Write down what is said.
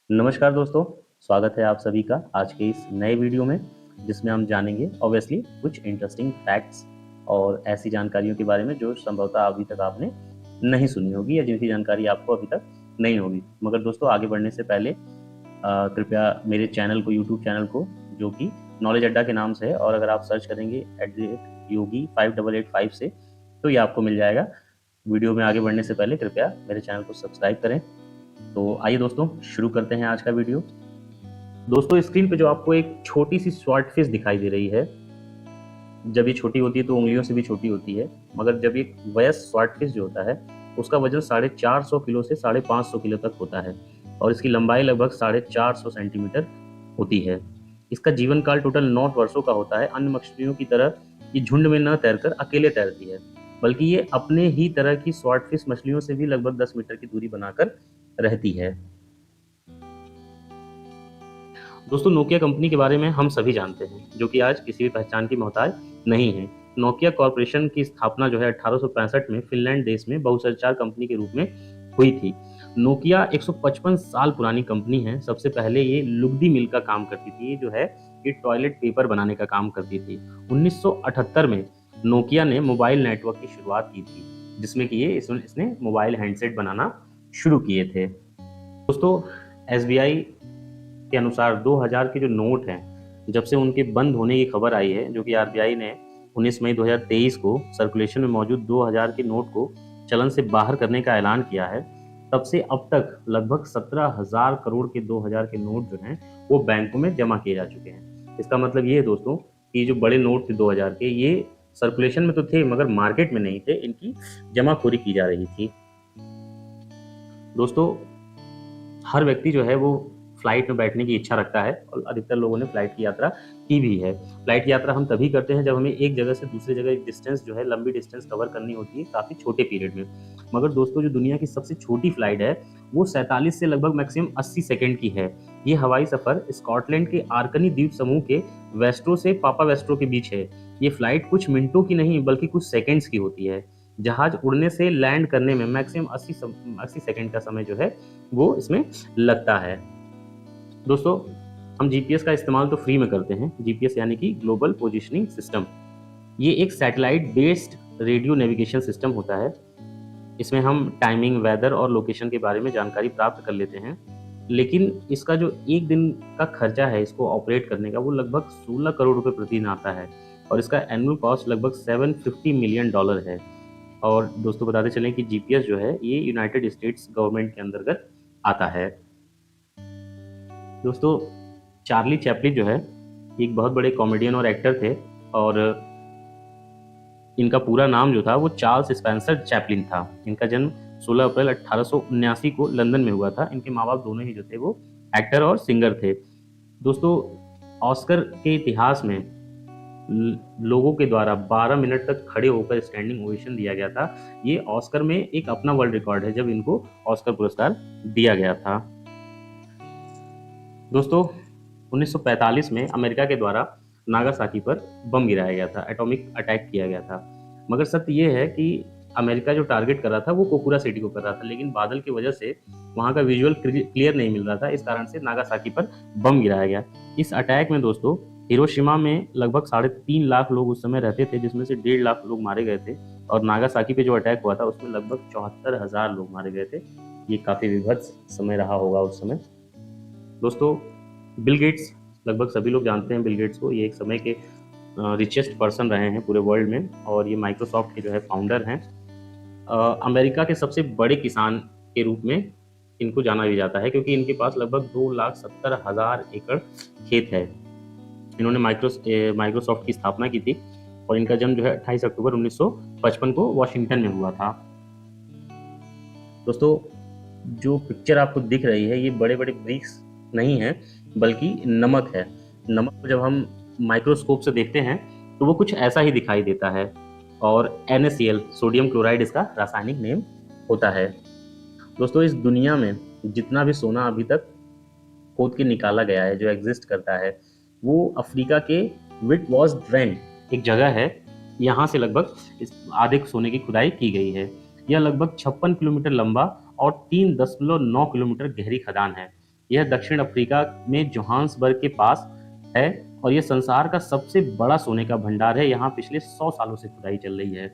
नमस्कार दोस्तों, स्वागत है आप सभी का आज के इस नए वीडियो में, जिसमें हम जानेंगे ऑब्वियसली कुछ इंटरेस्टिंग फैक्ट्स और ऐसी जानकारियों के बारे में जो संभवतः अभी तक आपने नहीं सुनी होगी या जिनकी जानकारी आपको अभी तक नहीं होगी। मगर दोस्तों आगे बढ़ने से पहले कृपया मेरे चैनल को, यूट्यूब चैनल को, जो कि नॉलेज अड्डा के नाम से है, और अगर आप सर्च करेंगे @yogi 5885 से तो ये आपको मिल जाएगा। वीडियो में आगे बढ़ने से पहले कृपया मेरे चैनल को सब्सक्राइब करें। तो आइए दोस्तों शुरू करते हैं आज का वीडियो। दोस्तों स्क्रीन पे जो आपको एक छोटी सी स्वॉर्ड फिश दिखाई दे रही है, जब ये छोटी होती है तो उंगलियों से भी छोटी होती है, मगर जब एक वयस्क स्वॉर्ड फिश जो होता है उसका वजन 450 किलो से 550 किलो तक होता है और इसकी लंबाई लगभग 450 सेंटीमीटर होती है। इसका जीवन काल टोटल 9 वर्षों का होता है। अन्य मछलियों की तरह ये झुंड में न तैरकर अकेले तैरती है, बल्कि ये अपने ही तरह की स्वॉर्ड फिश मछलियों से भी लगभग 10 मीटर की दूरी बनाकर रहती है। दोस्तों नोकिया कंपनी के बारे में हम सभी जानते हैं, जो कि आज किसी भी पहचान की मोहताज नहीं है। नोकिया कॉरपोरेशन की स्थापना जो है 1865 में फिनलैंड देश में बहुसंचार कंपनी के रूप में हुई थी। नोकिया 155 साल पुरानी कंपनी है। सबसे पहले ये लुगदी मिल का काम करती थी, ये जो है ये टॉयलेट पेपर बनाने का काम करती थी। 1978 में नोकिया ने मोबाइल नेटवर्क की शुरुआत की थी, जिसमें कि इसने मोबाइल हैंडसेट बनाना शुरू किए थे। दोस्तों एसबीआई के अनुसार 2000 के जो नोट हैं, जब से उनके बंद होने की खबर आई है, जो कि आरबीआई ने 19 मई 2023 को सर्कुलेशन में मौजूद 2000 के नोट को चलन से बाहर करने का ऐलान किया है, तब से अब तक लगभग 17,000 करोड़ के 2000 के नोट जो हैं वो बैंकों में जमा किए जा चुके हैं। इसका मतलब ये है दोस्तों कि जो बड़े नोट थे 2000 के, ये सर्कुलेशन में तो थे मगर मार्केट में नहीं थे, इनकी जमाखोरी की जा रही थी। दोस्तों हर व्यक्ति जो है वो फ्लाइट में बैठने की इच्छा रखता है और अधिकतर लोगों ने फ्लाइट की यात्रा की भी है। फ्लाइट की यात्रा हम तभी करते हैं जब हमें एक जगह से दूसरी जगह एक डिस्टेंस जो है, लंबी डिस्टेंस कवर करनी होती है काफ़ी छोटे पीरियड में। मगर दोस्तों जो दुनिया की सबसे छोटी फ्लाइट है वो 47 से लगभग मैक्सिमम 80 सेकेंड की है। ये हवाई सफ़र स्कॉटलैंड के आर्कनी द्वीप समूह के वेस्ट्रो से पापा वेस्ट्रो के बीच है। ये फ्लाइट कुछ मिनटों की नहीं बल्कि कुछ सेकेंड्स की होती है। जहाज उड़ने से लैंड करने में मैक्सिमम 80 सेकेंड का समय जो है वो इसमें लगता है। दोस्तों हम जीपीएस का इस्तेमाल तो फ्री में करते हैं। जीपीएस यानी कि ग्लोबल पोजिशनिंग सिस्टम, ये एक satellite based radio navigation system होता है। इसमें हम टाइमिंग, वेदर और लोकेशन के बारे में जानकारी प्राप्त कर लेते हैं, लेकिन इसका जो एक दिन का खर्चा है इसको ऑपरेट करने का, वो लगभग 16 करोड़ रुपए प्रति दिन आता है और इसका एनुअल कॉस्ट लगभग $750 मिलियन है। और दोस्तों बताते चलें कि जीपीएस जो है ये यूनाइटेड स्टेट्स गवर्नमेंट के अंतर्गत आता है। दोस्तों चार्ली चैपलिन जो है एक बहुत बड़े कॉमेडियन और एक्टर थे, और इनका पूरा नाम जो था वो चार्ल्स स्पेंसर चैपलिन था। इनका जन्म 16 अप्रैल 1879 को लंदन में हुआ था। इनके माँ बाप दोनों ही जो थे वो एक्टर और सिंगर थे। दोस्तों ऑस्कर के इतिहास में लोगों के द्वारा 12 मिनट तक खड़े होकर स्टैंडिंग ओवेशन दिया गया था। ये ऑस्कर में एक अपना वर्ल्ड रिकॉर्ड है जब इनको ऑस्कर पुरस्कार दिया गया था। दोस्तों 1945 में अमेरिका के द्वारा नागासाकी पर बम गिराया गया था, एटॉमिक अटैक किया गया था। मगर सत्य ये है कि अमेरिका जो टारगेट कर रहा था वो कोकुरा सिटी को कर रहा था, लेकिन बादल की वजह से वहाँ का विजुअल क्लियर नहीं मिल रहा था, इस कारण से नागासाकी पर बम गिराया गया। इस अटैक में दोस्तों हिरोशिमा में लगभग 3.5 लाख लोग उस समय रहते थे, जिसमें से 1.5 लाख लोग मारे गए थे, और नागासाकी पे जो अटैक हुआ था उसमें लगभग 74,000 लोग मारे गए थे। ये काफ़ी विभत्स समय रहा होगा उस समय। दोस्तों बिल गेट्स, लगभग सभी लोग जानते हैं बिल गेट्स को। ये एक समय के रिचेस्ट पर्सन रहे हैं पूरे वर्ल्ड में, और ये माइक्रोसॉफ्ट के जो है फाउंडर हैं। अमेरिका के सबसे बड़े किसान के रूप में इनको जाना भी जाता है, क्योंकि इनके पास लगभग 2,70,000 एकड़ खेत है। इन्होंने माइक्रोसॉफ्ट की स्थापना की थी और इनका जन्म जो है 28 अक्टूबर 1955 को वॉशिंगटन में हुआ था। दोस्तों जो पिक्चर आपको दिख रही है ये बड़े बड़े ब्रिक्स नहीं है बल्कि नमक है। नमक को जब हम माइक्रोस्कोप से देखते हैं तो वो कुछ ऐसा ही दिखाई देता है, और NaCl सोडियम क्लोराइड इसका रासायनिक नेम होता है। दोस्तों इस दुनिया में जितना भी सोना अभी तक खोद के निकाला गया है, जो एग्जिस्ट करता है, वो अफ्रीका के विटवाटेrsrand एक जगह है, यहाँ से लगभग इस आधे सोने की खुदाई की गई है। यह लगभग 56 किलोमीटर लंबा और 3.9 किलोमीटर गहरी खदान है। यह दक्षिण अफ्रीका में जोहान्सबर्ग के पास है और यह संसार का सबसे बड़ा सोने का भंडार है। यहाँ पिछले 100 सालों से खुदाई चल रही है।